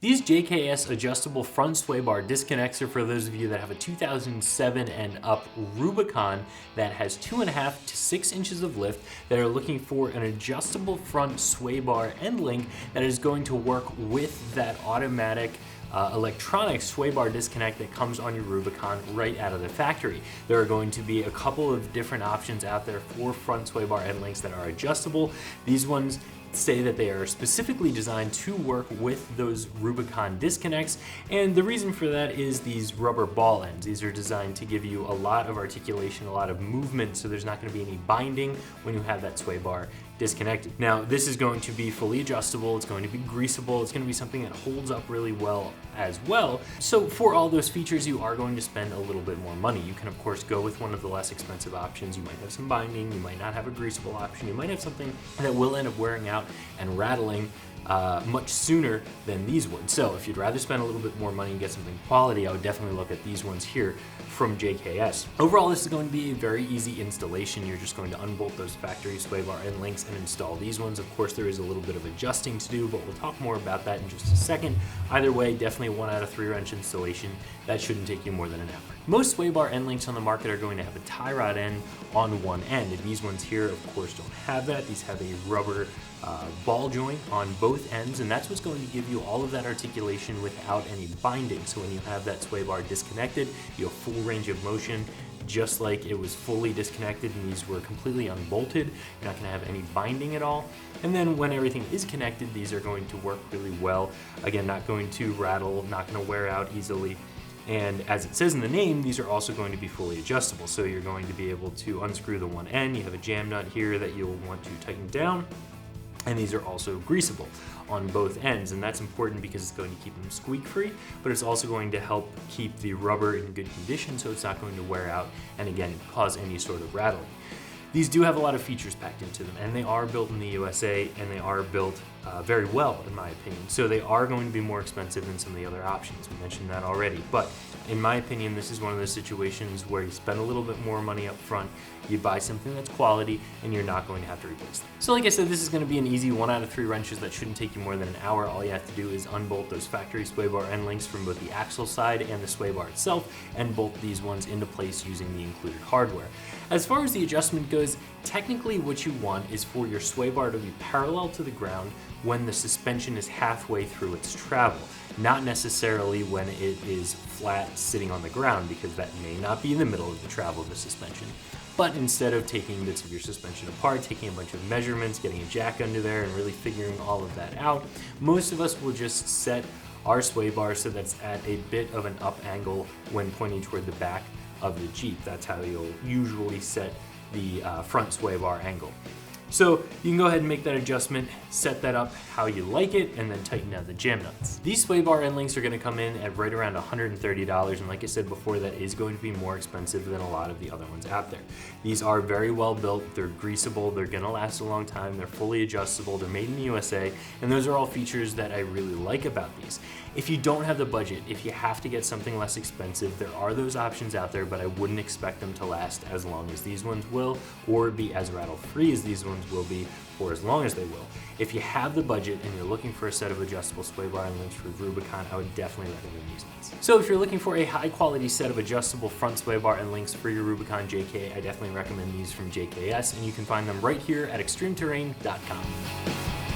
These JKS adjustable front sway bar disconnects are for those of you that have a 2007 and up Rubicon that has 2.5 to 6 inches of lift, that are looking for an adjustable front sway bar end link that is going to work with that automatic electronic sway bar disconnect that comes on your Rubicon right out of the factory. There are going to be a couple of different options out there for front sway bar end links that are adjustable. These ones say that they are specifically designed to work with those Rubicon disconnects, and the reason for that is these rubber ball ends. These are designed to give you a lot of articulation, a lot of movement, so there's not going to be any binding when you have that sway bar disconnected. Now, this is going to be fully adjustable, it's going to be greasable, it's going to be something that holds up really well as well. So for all those features, you are going to spend a little bit more money. You can of course go with one of the less expensive options. You might have some binding, you might not have a greasable option, you might have something that will end up wearing out and rattling much sooner than these would. So if you'd rather spend a little bit more money and get something quality, I would definitely look at these ones here from JKS. Overall, this is going to be a very easy installation. You're just going to unbolt those factory sway bar end links and install these ones. Of course, there is a little bit of adjusting to do, but we'll talk more about that in just a second. Either way, definitely a 1 out of 3 wrench installation. That shouldn't take you more than an hour. Most sway bar end links on the market are going to have a tie rod end on one end, and these ones here, of course, don't have that. These have a rubber ball joint on both ends, and that's what's going to give you all of that articulation without any binding. So when you have that sway bar disconnected, you have full range of motion, just like it was fully disconnected and these were completely unbolted. You're not going to have any binding at all. And then when everything is connected, these are going to work really well. Again, not going to rattle, not going to wear out easily. And as it says in the name, these are also going to be fully adjustable. So you're going to be able to unscrew the one end. You have a jam nut here that you'll want to tighten down. And these are also greasable on both ends, and that's important because it's going to keep them squeak free, but it's also going to help keep the rubber in good condition so it's not going to wear out and again cause any sort of rattling. These do have a lot of features packed into them, and they are built in the USA, and they are built very well, in my opinion. So they are going to be more expensive than some of the other options. We mentioned that already, but in my opinion, this is one of those situations where you spend a little bit more money up front, you buy something that's quality, and you're not going to have to replace them. So like I said, this is going to be an easy 1 out of 3 wrenches that shouldn't take you more than an hour. All you have to do is unbolt those factory sway bar end links from both the axle side and the sway bar itself, and bolt these ones into place using the included hardware. As far as the adjustment goes, technically what you want is for your sway bar to be parallel to the ground when the suspension is halfway through its travel, not necessarily when it is flat sitting on the ground, because that may not be in the middle of the travel of the suspension. But instead of taking bits of your suspension apart, taking a bunch of measurements, getting a jack under there and really figuring all of that out, most of us will just set our sway bar so that's at a bit of an up angle when pointing toward the back of the Jeep. That's how you'll usually set the front sway bar angle. So you can go ahead and make that adjustment, set that up how you like it, and then tighten down the jam nuts. These sway bar end links are going to come in at right around $130, and like I said before, that is going to be more expensive than a lot of the other ones out there. These are very well built, they're greasable, they're going to last a long time, they're fully adjustable, they're made in the USA, and those are all features that I really like about these. If you don't have the budget, if you have to get something less expensive, there are those options out there, but I wouldn't expect them to last as long as these ones will, or be as rattle-free as these ones will be for as long as they will. If you have the budget and you're looking for a set of adjustable sway bar end links for Rubicon, I would definitely recommend these ones. So if you're looking for a high quality set of adjustable front sway bar end links for your Rubicon JK, I definitely recommend these from JKS, and you can find them right here at ExtremeTerrain.com.